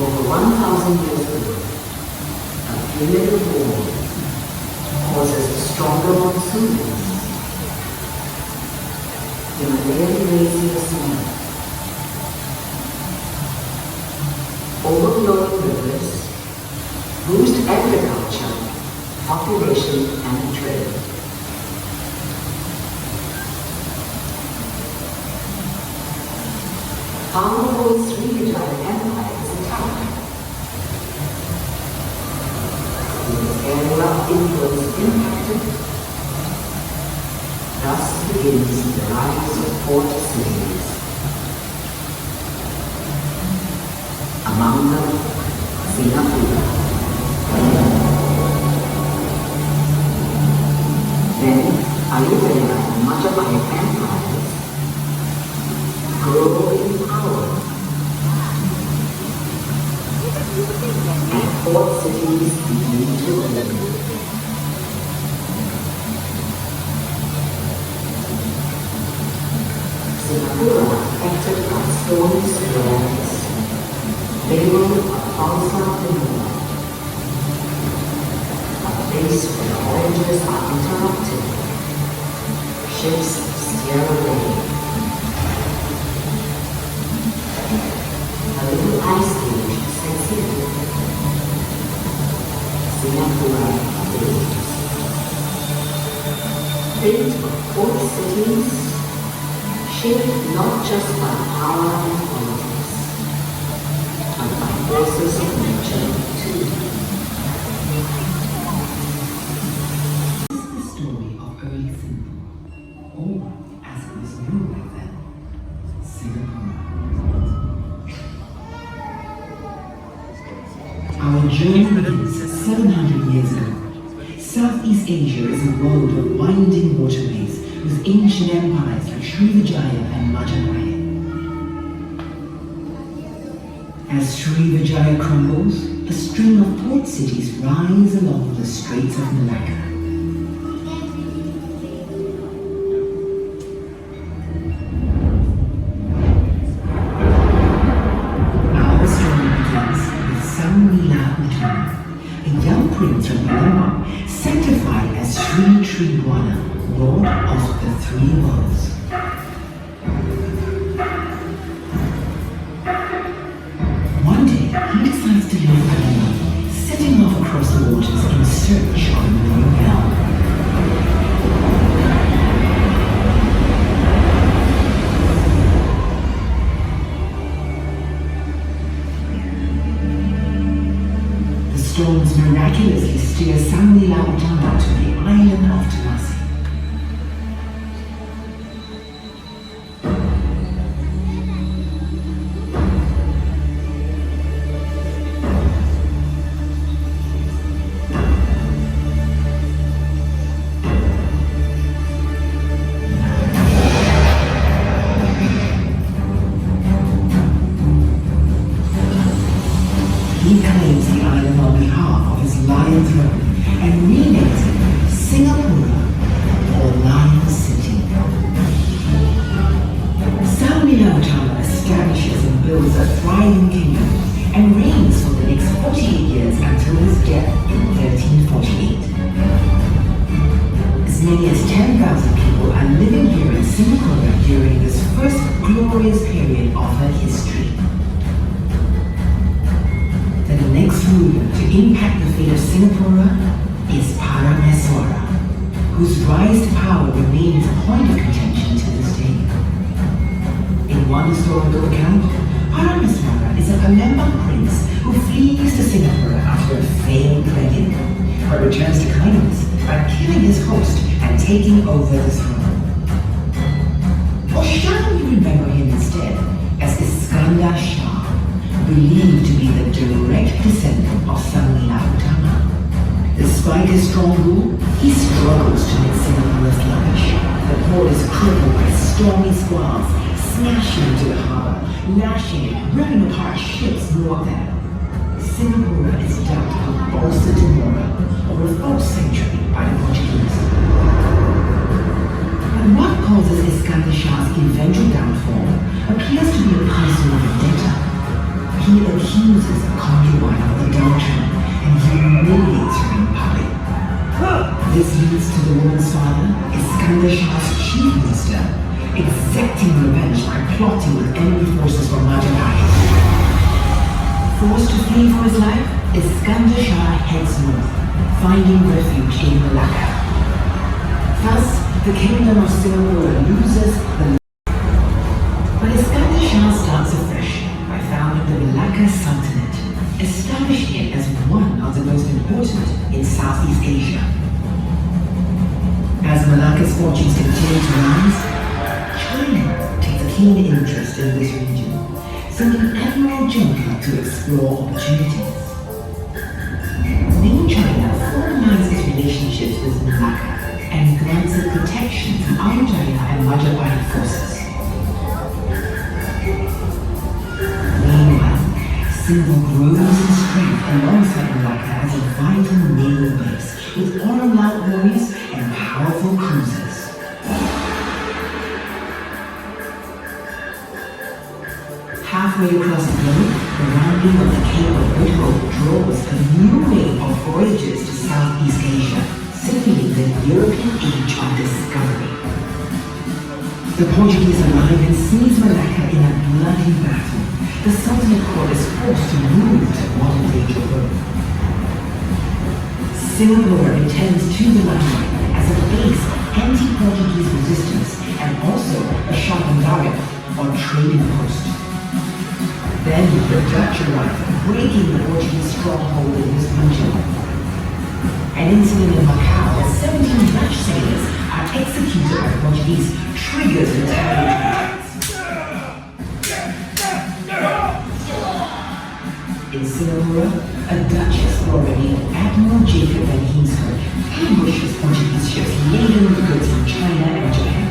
Over 1,000 years ago, a period of war causes stronger monsoons, Himalayan glaciers melt, overflowing rivers boost agriculture, population and trade. Powerful Vijay Empire is attacked. The area of influence impacted. Thus begins the rise of port cities. Among them, Singapore. Then, Ayutthaya and Majapahit empires grow in power, and port cities begin to grow. Singapore affected by stony squares, labeled a Balsa Pinot, a place where the voyages are interrupted, ships steer away. A little ice age sets in. Singapore days. Built of port cities, shaped not just by power and politics, but by forces of nature too. This is the story of early Singapore, or as it was known back then, Singapore. Our journey begins 700 years ago. Southeast Asia is a world of winding waterways with ancient empires like Srivijaya and Majapahit. As Srivijaya crumbles, a string of port cities rise along the Straits of Malacca. Our story begins with Sangarramu, a young prince from Palembang, sanctified as Sri Tribhuwana, Lord of the Three Worlds. One day, he decides to leave Palembang, setting off across the waters in search of a new realm. The storms miraculously steer Sangarramu to the island of Tamasi. He claims the island on behalf of his lion throne and renames it Singapore, or Lion City. Sangarramu establishes and builds a thriving kingdom and reigns for the next 48 years until his death in 1348. As many as 10,000 people are living here in Singapore during this first glorious period of her history. The next ruler to impact the fate of Singapore is Parameswara, whose rise to power remains a point of contention to this day. In one historical account, Parameswara is a Palembang prince who flees to Singapore after a failed wedding, but returns to kindness by killing his host and taking over the throne. Or shall we remember him instead as Iskandar Shah, believed to be the direct descendant of Sangarramu. Despite his strong rule, he struggles to make Singapore flourish. The port is crippled by stormy squalls, smashing into the harbor, lashing and ripping apart ships moored there. Singapore is dubbed a Balsa Pinot over a fourth century by the Portuguese. But what causes Iskandar Shah's eventual downfall appears to be a personal vendetta. He accuses a concubine of adultery and humiliates her in public. This leads to the woman's father, Iskander Shah's chief minister, exacting revenge by plotting with enemy forces from Madurai. Forced to flee for his life, Iskander Shah heads north, finding refuge in Malacca. Thus, the kingdom of Singapore loses the... But Iskander Shah starts afresh by founding the Malacca Sultanate, establishing it as one of the most important in Southeast Asia. As Malacca's fortunes continue to rise, China takes a keen interest in this region, sending Admiral Juncker to explore opportunities. Then China formalizes its relationships with Malacca and grants it protection from Ayutthaya and Majapahit forces. Meanwhile, Singapore grows in strength alongside Malacca as a vital naval base with all-out warriors and powerful cruisers. Halfway across the globe, the rounding of the Cape of Good Hope draws a new wave of voyages to Southeast Asia, signaling the European age of discovery. The Portuguese arrive and seize Malacca in a bloody battle. The Sultanate court is forced to move to modern-day Johor. Singapore returns to the limelight as a base of anti-Portuguese resistance and also a Shabandaria or trading post. Then the Dutch arrive, breaking the Portuguese stronghold in this region. An incident in Macau where 17 Dutch sailors are executed by the Portuguese triggers retaliatory. In Singapore, a Dutch explorer named Admiral Jacob van Heemskerk ambushes Portuguese ships laden with goods from China and Japan.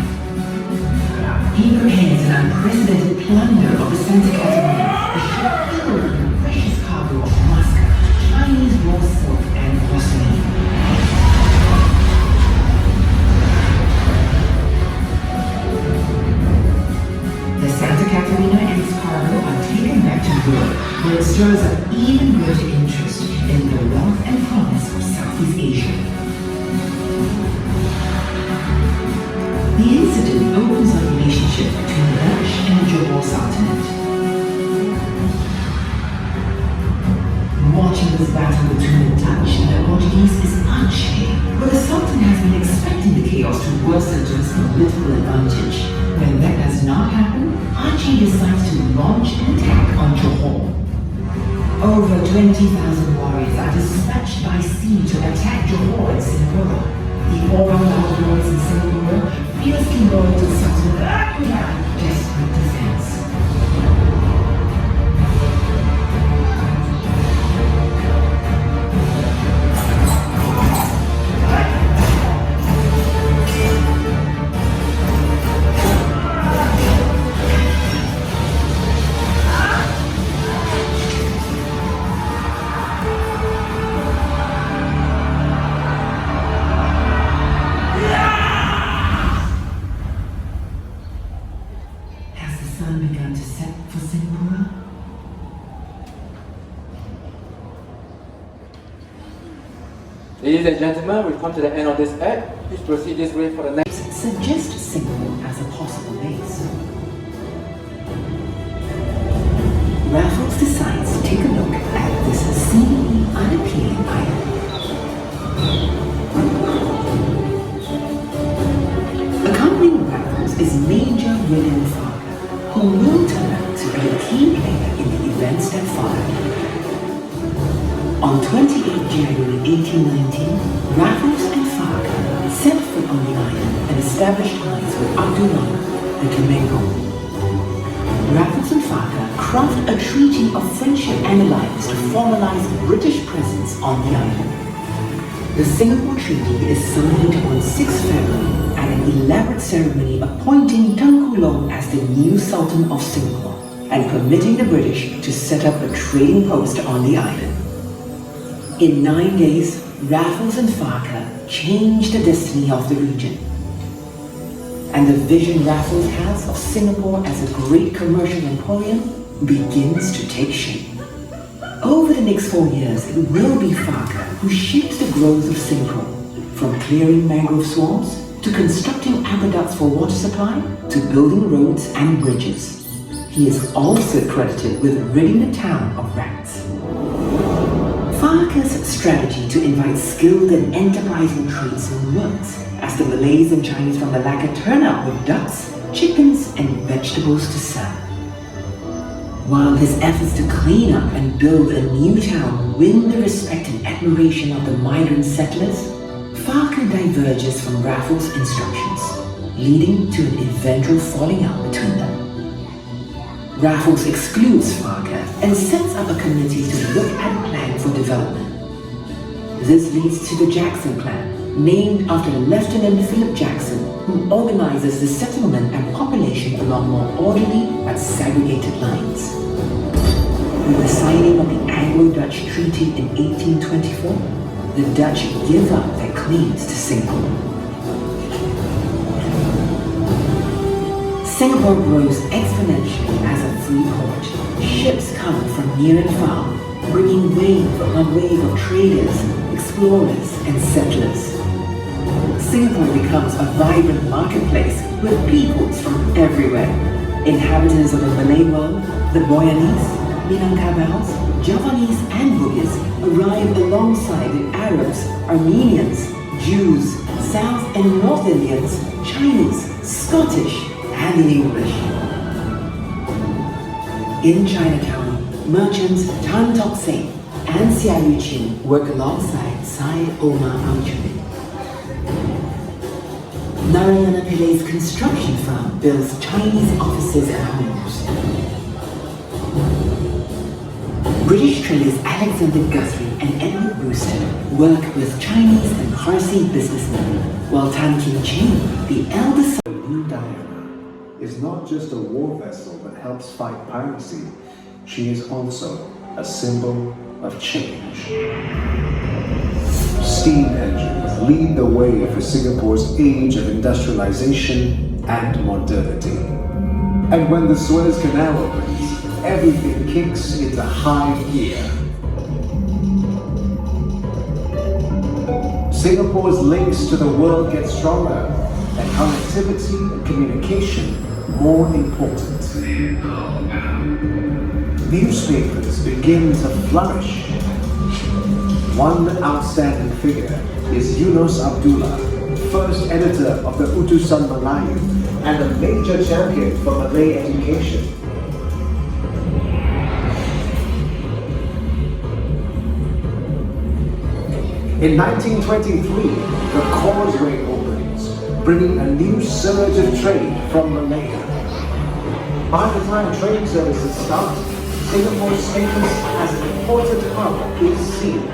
He prepares an unprecedented plunder of the Santa Catalina, a ship filled with a precious cargo of musk, Chinese raw silk, and porcelain. The Santa Catalina and its cargo are taken back to Europe, where it stirs up even greater interest in the wealth and promise of Southeast Asia. The incident opens a relationship between the Dutch and the Johor Sultanate. Watching this battle between the Dutch and the Portuguese is unshakable, but the Sultan has been expecting the chaos to worsen to his political advantage. When that does not happen, Aceh decides to launch an attack on Johor. Over 20,000 warriors are dispatched by sea to attack Johor and Singapore. The all-round warriors in Singapore, fiercely loyal to the Sultan, desperate defense. Ladies and gentlemen, we've come to the end of this act. Please proceed this way for the next. Suggest Singapore as a possible base. Raffles decides to take a look at this seemingly unappealing island. Accompanying Raffles is Major William Farker, who will turn out to be a key player in the events that followed. On 28 January 1819, Raffles and Farker set foot on the island and established ties with Abdullah, the Temenggong. Raffles and Farker craft a treaty of friendship and alliance to formalize British presence on the island. The Singapore Treaty is signed on 6 February at an elaborate ceremony appointing Tengku Long as the new Sultan of Singapore and permitting the British to set up a trading post on the island. In 9 days, Raffles and Farker changed the destiny of the region. And the vision Raffles has of Singapore as a great commercial emporium begins to take shape. Over the next 4 years, it will be Farker who shapes the growth of Singapore, from clearing mangrove swamps to constructing aqueducts for water supply to building roads and bridges. He is also credited with ridding the town of rats. Farker's strategy to invite skilled and enterprising tradesmen works, as the Malays and Chinese from Malacca turn up with ducks, chickens, and vegetables to sell. While his efforts to clean up and build a new town win the respect and admiration of the migrant settlers, Farker diverges from Raffles' instructions, leading to an eventual falling out between them. Raffles excludes Farker and sets up a committee to look at a plan for development. This leads to the Jackson Plan, named after Lieutenant Philip Jackson, who organizes the settlement and population along more orderly but segregated lines. With the signing of the Anglo-Dutch Treaty in 1824, the Dutch give up their claims to Singapore. Singapore grows exponentially as a free port. Ships come from near and far, bringing wave upon wave of traders, explorers, and settlers. Singapore becomes a vibrant marketplace with peoples from everywhere. Inhabitants of the Malay world, the Boyanese, Minangkabaus, Javanese, and Bugis arrive alongside the Arabs, Armenians, Jews, South and North Indians, Chinese, Scottish, and the English. In Chinatown, merchants Tan Tock Seng and Sia Yu Chin work alongside Syed Omar Amchuri. Narayana Pillai's construction firm builds Chinese offices and homes. British traders Alexander Guthrie and Edward Brewster work with Chinese and Parsi businessmen, while Tan Kim Ching, the eldest son New Diana is not just a war vessel that helps fight piracy, she is also a symbol of change. Steam engines lead the way for Singapore's age of industrialization and modernity. And when the Suez Canal opens, everything kicks into high gear. Singapore's links to the world get stronger, and connectivity and communication more important. Newspapers begin to flourish. One outstanding figure is Yunus Abdullah, first editor of the Utusan Melayu and a major champion for Malay education. In 1923, the Causeway opens, bringing a new surge of trade from Malaya. By the time train services start, Singapore's status as an important hub is sealed.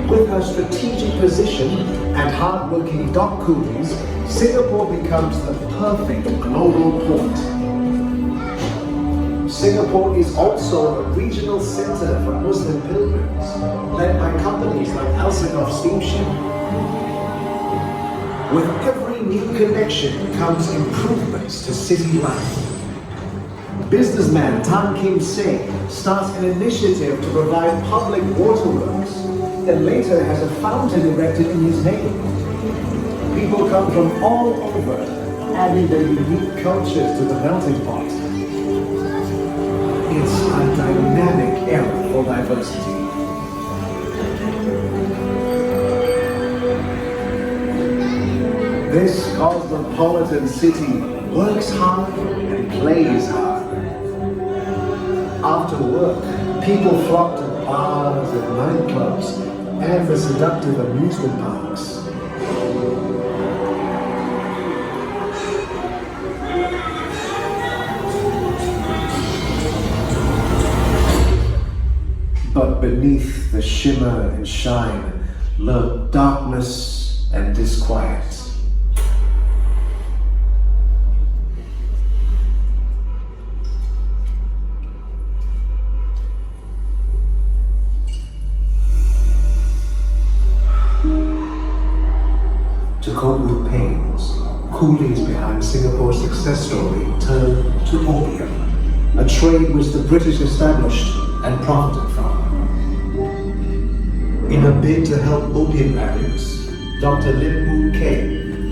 With her strategic position and hard-working dock coolies, Singapore becomes the perfect global port. Singapore is also a regional center for Muslim pilgrims, led by companies like Alsagoff Steamship. With every new connection comes improvements to city life. Businessman Tan Kim Seng starts an initiative to provide public waterworks, and later has a fountain erected in his name. People come from all over, adding their unique cultures to the melting pot. It's a dynamic era for diversity. This cosmopolitan city works hard and plays hard. After work, people flock to bars and nightclubs and the seductive amusement parks. But beneath the shimmer and shine lurk darkness and disquiet. To cope with pains, coolies behind Singapore's success story turn to opium, a trade which the British established and profited from. In a bid to help opium addicts, Dr. Lim Boon Kay,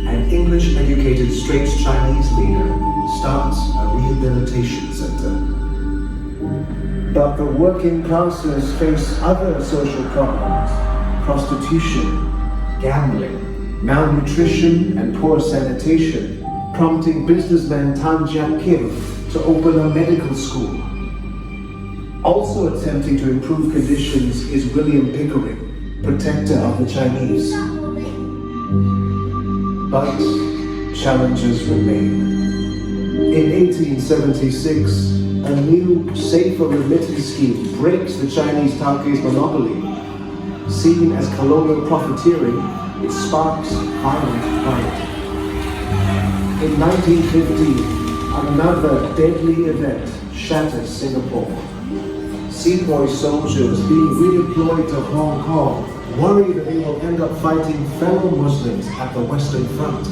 an English-educated Straits Chinese leader, starts a rehabilitation center. But the working classes face other social problems: prostitution, gambling, malnutrition, and poor sanitation, prompting businessman Tan Jiak Kim to open a medical school. Also attempting to improve conditions is William Pickering, protector of the Chinese. But challenges remain. In 1876, a new, safer remittance scheme breaks the Chinese Tauge's monopoly. Seen as colonial profiteering, it sparks violent riot. In 1915, another deadly event shatters Singapore. Sepoy soldiers being redeployed to Hong Kong worry that they will end up fighting fellow Muslims at the Western Front.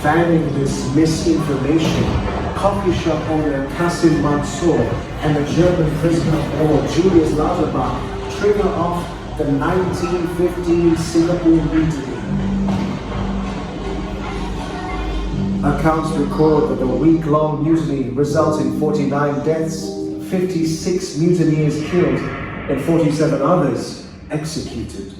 Fanning this misinformation, coffee shop owner Qasim Mansour and the German prisoner of war Julius Lauterbach trigger off the 1915 Singapore mutiny. Accounts record that the week-long mutiny resulted in 49 deaths, 56 mutineers killed, and 47 others executed.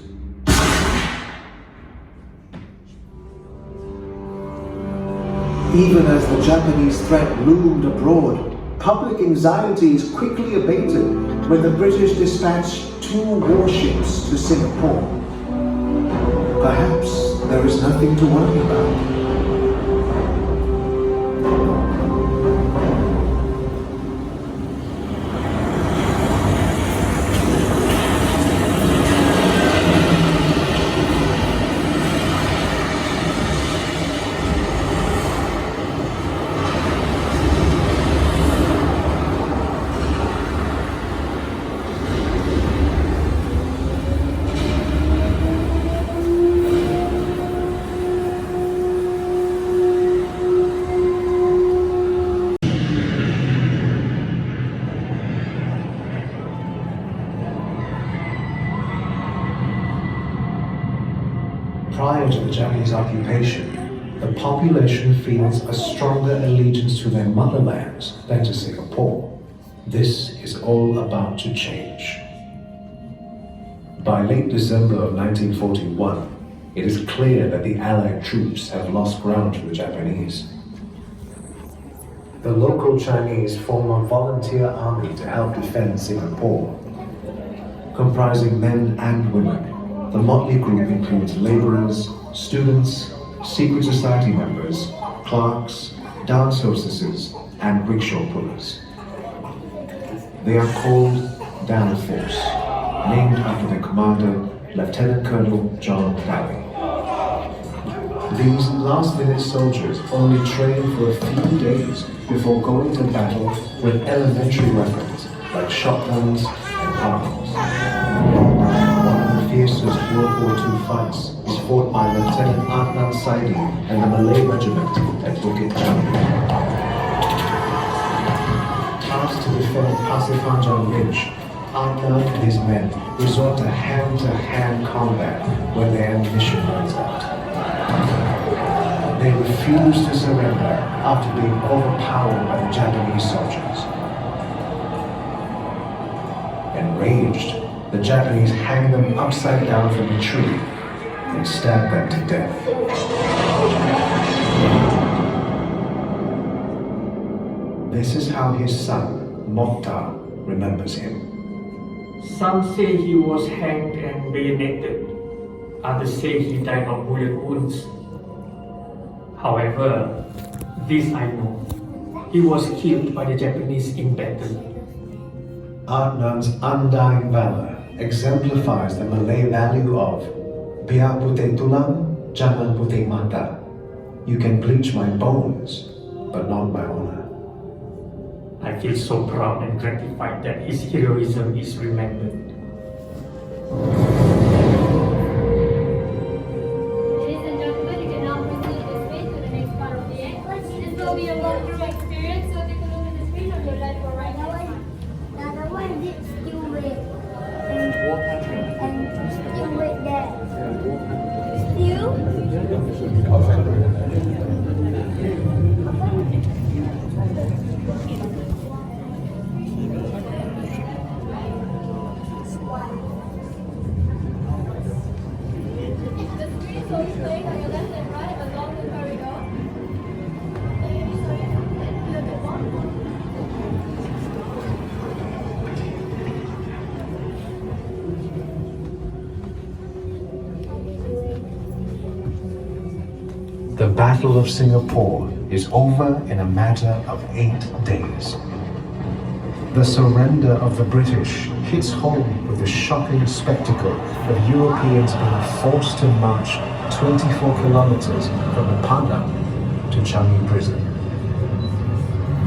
Even as the Japanese threat loomed abroad, public anxieties quickly abated when the British dispatched 2 warships to Singapore. Perhaps there is nothing to worry about. Prior to the Japanese occupation, the population feels a stronger allegiance to their motherlands than to Singapore. This is all about to change. By late December of 1941, it is clear that the Allied troops have lost ground to the Japanese. The local Chinese form a volunteer army to help defend Singapore. Comprising men and women, the motley group includes laborers, students, secret society members, clerks, dance hostesses, and rickshaw pullers. They are called Down Force, named after their commander, Lieutenant Colonel John Valley. These last-minute soldiers only train for a few days before going to battle with elementary weapons like shotguns and carbines. Fiercest World War II fights is fought by Lieutenant Adnan Saidi and the Malay Regiment at Bukit Chandu. Tasked to defend Pasir Panjang Ridge, Adnan and his men resort to hand-to-hand combat when their ammunition runs out. They refuse to surrender after being overpowered by the Japanese soldiers. Enraged, the Japanese hang them upside down from a tree and stab them to death. This is how his son, Mokhtar, remembers him. Some say he was hanged and bayoneted. Others say he died of bullet wounds. However, this I know. He was killed by the Japanese in battle. Adnan's undying valor exemplifies the Malay value of biar putih tulang, jangan putih mata. You can bleach my bones, but not my honor. I feel so proud and gratified that his heroism is remembered. Ladies and gentlemen, you can now proceed this way to the next part of the act. This will be a walkthrough experience, so take a look at the screen on your left or Battle of Singapore is over in a matter of 8 days. The surrender of the British hits home with the shocking spectacle of Europeans being forced to march 24 kilometers from the Padang to Changi Prison.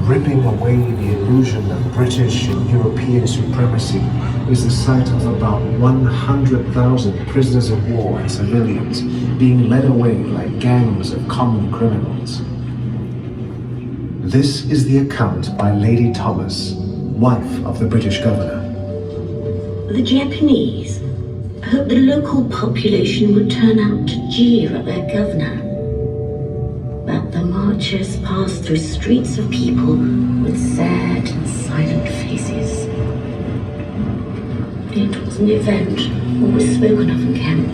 Ripping away the illusion of British and European supremacy is the sight of about 100,000 prisoners of war and civilians being led away like gangs of common criminals. This is the account by Lady Thomas, wife of the British governor. The Japanese hoped the local population would turn out to jeer at their governor. But the marchers passed through streets of people with sad and silent faces. It was an event always spoken of in camp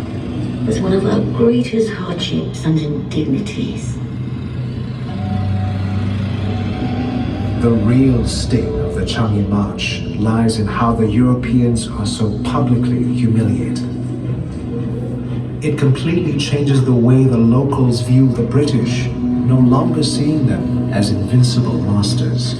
as one of our greatest hardships and indignities. The real sting of the Changi March lies in how the Europeans are so publicly humiliated. It completely changes the way the locals view the British, no longer seeing them as invincible masters.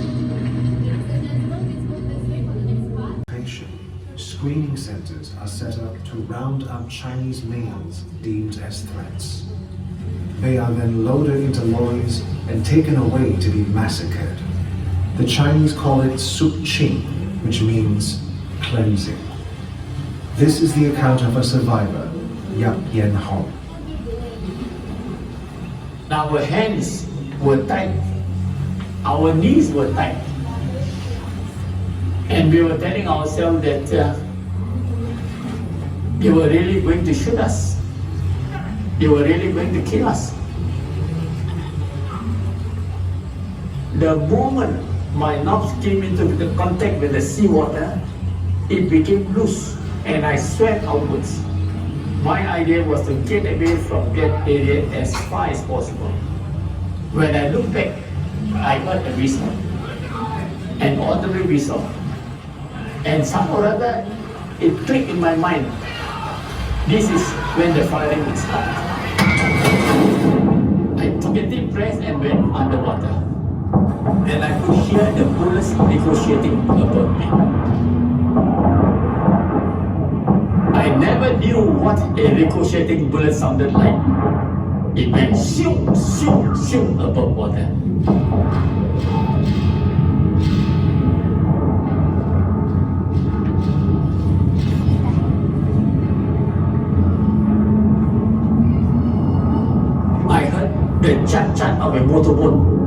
Screening centers are set up to round up Chinese males deemed as threats. They are then loaded into lorries and taken away to be massacred. The Chinese call it Sup Ching, which means cleansing. This is the account of a survivor, Yap Yen Hong. Our hands were tied, our knees were tied, and we were telling ourselves that they were really going to shoot us. They were really going to kill us. The moment my knobs came into the contact with the seawater, it became loose and I swam outwards. My idea was to get away from that area as far as possible. When I looked back, I heard a whistle, an ordinary whistle. And somehow or other, it clicked in my mind. This is when the firing would start. I took a deep breath and went underwater. And I could hear the bullets negotiating above me. I never knew what a ricocheting bullet sounded like. It went shoo, shoo, shoo above water. I heard the chat of a motorboat.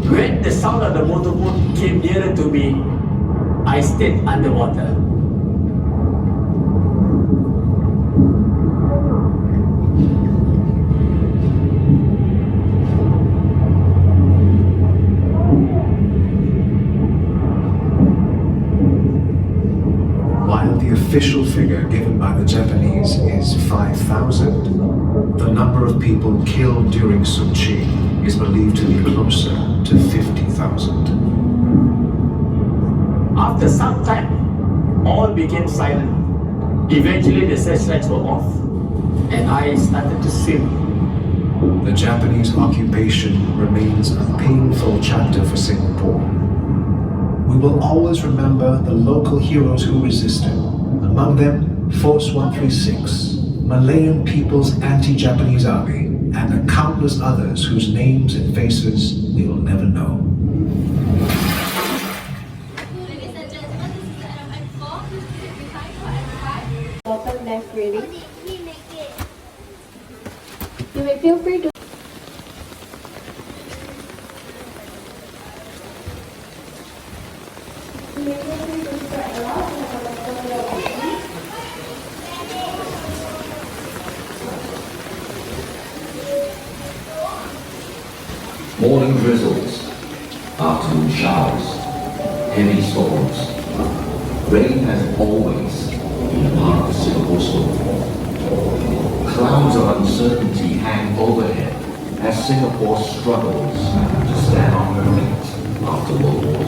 When the sound of the motorboat came nearer to me, I stayed underwater. While the official figure given by the Japanese is 5,000, the number of people killed during Sup Ching is believed to be closer to 50,000. After some time, all became silent. Eventually the searchlights were off, and I started to swim. The Japanese occupation remains a painful chapter for Singapore. We will always remember the local heroes who resisted. Among them, Force 136, Malayan People's Anti-Japanese Army, and the countless others whose names and faces we will never know. Bottom left, really. You may feel free to. Morning drizzles, afternoon showers, heavy storms. Rain has always been a part of Singapore's story. Clouds of uncertainty hang overhead as Singapore struggles to stand on her feet after World War II.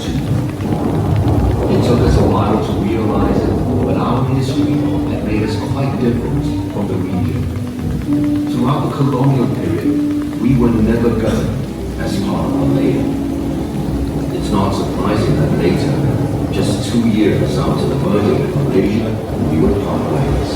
It took us a while to realize it, but our history had made us quite different from the region. Throughout the colonial period, we were never governed as part of Malaya. It's not surprising that later, just 2 years after the merger with Malaysia, we were part ways.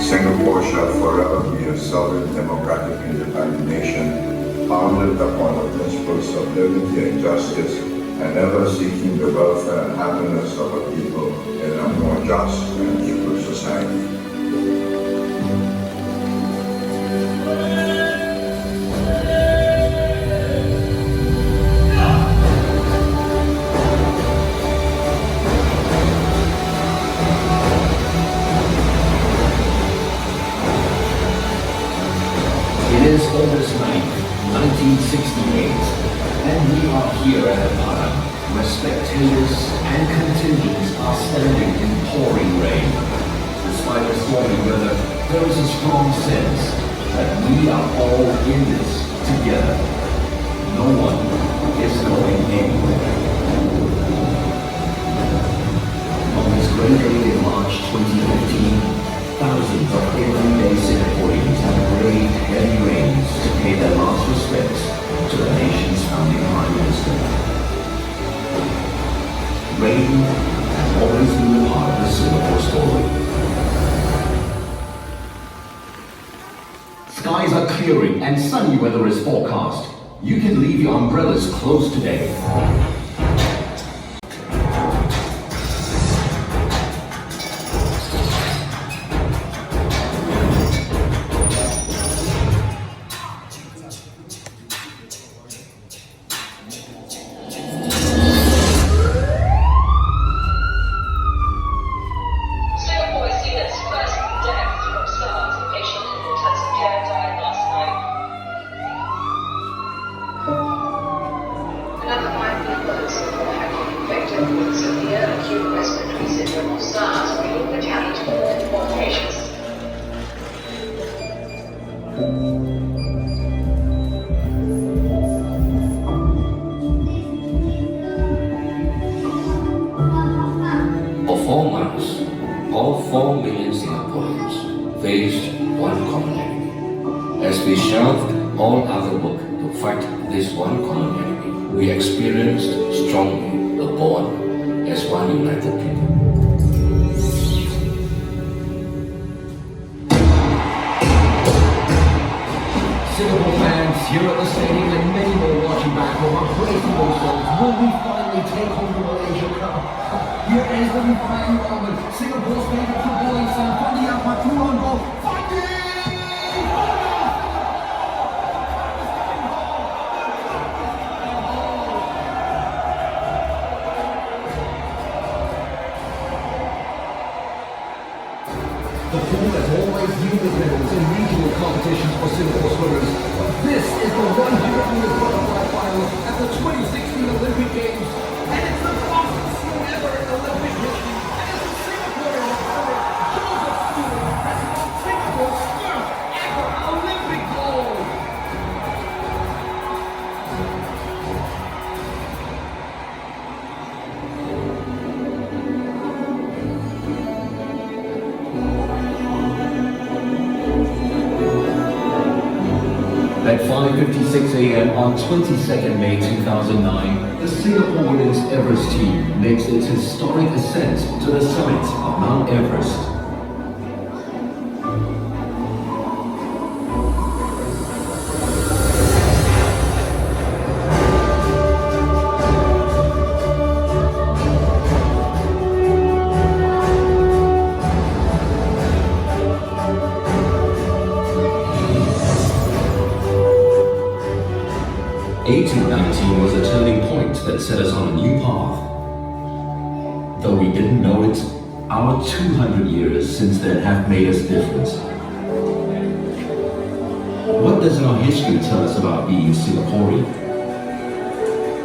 Singapore shall forever be a sovereign, democratic, independent nation, founded upon the principles of liberty and justice, and ever seeking the welfare and happiness of a people in a more just and equal society. It is August 9th, 1968, and we are here at a park where spectators and contingents are standing in pouring rain. Despite the stormy weather, there is a strong sense that we are all in this together. No one is going anywhere. On this great day in March 2015, thousands of everyday Singaporeans have braved heavy rains to pay their last respects to the nation's founding Prime Minister. Rain has always been a part of the Singapore story. Skies are clearing and sunny weather is forecast. You can leave your umbrellas closed today. For 4 months, all 4 million Singaporeans faced one common enemy. As we shelved all other work to fight this one common enemy, we experienced strongly the bond as one united people. Singapore fans here at the stadium and many more watching back home are praising themselves. Will we finally take home the Malaysia Cup? Here is the defining moment. Singapore's favorite footballing son, Fandi Ahmad, on goal. Fandi! The pool has always yielded medals in regional competitions for Singapore swimmers. This is the 100 meters butterfly final at the 2016 Olympic Games, and it's the fastest swim ever in Olympic history. And it's a Singaporean record. Joseph Stewart has won Singapore's first ever Olympic gold. At 5:56 a.m. on 22nd May 2009, the Singapore Women's Everest team makes its historic ascent to the summit of Mount Everest. Was a turning point that set us on a new path. Though we didn't know it, our 200 years since then have made us different. What does our history tell us about being Singaporean?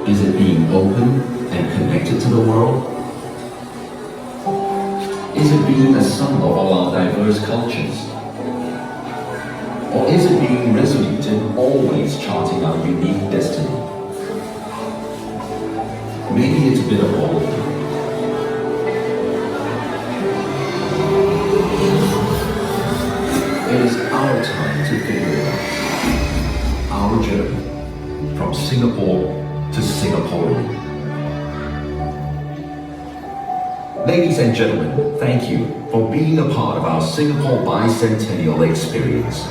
Is it being open and connected to the world? Is it being a sum of all our diverse cultures? Or is it being resolute and always charting our unique destiny? Maybe it's a bit of all of them. It is our time to figure it out. Our journey from Singapore to Singaporean. Ladies and gentlemen, thank you for being a part of our Singapore Bicentennial Experience.